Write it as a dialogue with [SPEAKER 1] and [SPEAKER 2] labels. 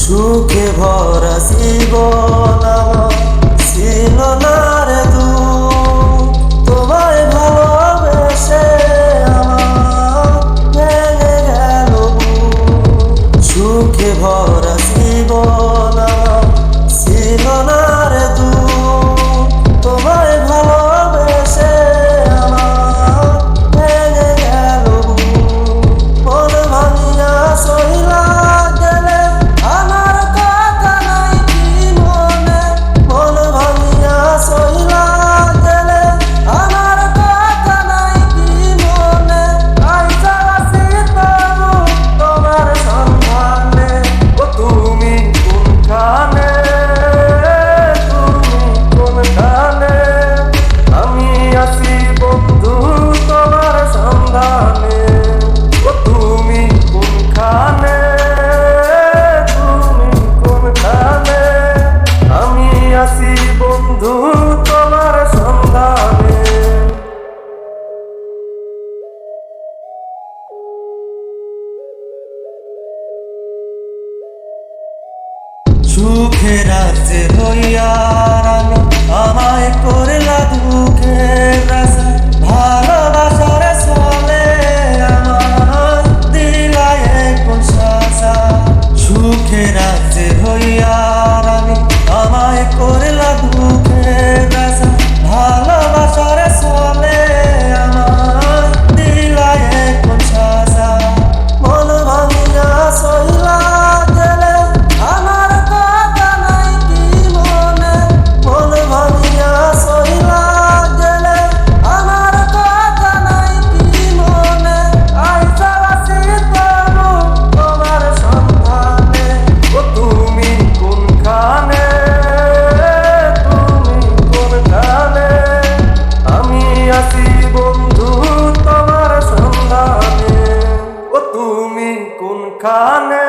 [SPEAKER 1] সুখে ভরা জীবন আমার ছিল না রে দুঃখ, তোমায় ভালোবেসে আমার ভেঙে গেল বুক। সুখে ভরা জীবন আমার ছিল না রে দুঃখ, তোমায় ভালোবেসে আমার ভেঙে গেল বুক। মন ভাঙিয়া সইলা গেলে আমার কথা নাই কি মনে, মন ভাঙিয়া সইলা গেলে আমার কথা নাই কি মনে। আইসা আছি তবু তোমার সন্ধানে, ও তুমি কোনখানে, তুমি কোনখানে। আমি আছি বন্ধু তোমার সন্ধানে, ও তুমি কোনখানে, তুমি কোনখানে। আমি আছি বন্ধু তোমার সন্ধানে। সুখের রাজ্যে হইয়া রানী আমায় করলা দুঃখের রাজা। ভালোবাসার চলে আমার দিলায় কোন সাজা। সুখের রাজ্যে হইয়া রানী আমায় করলা দুঃখের রাজা। ভালোবাসার চলে আমার দিলায় কোন সাজা। মন ভাঙিয়া সইলা গেলে আমার কথা নাই কি মনে, মন ভাঙিয়া সইলা গেলে আমার কথা নাই কি মনে। আইসা আছি তবু তোমার সন্ধানে, ও তুমি কোনখানে, তুমি কোনখানে। আমি আছি বন্ধু তোমার সন্ধানে, ও তুমি কোনখানে।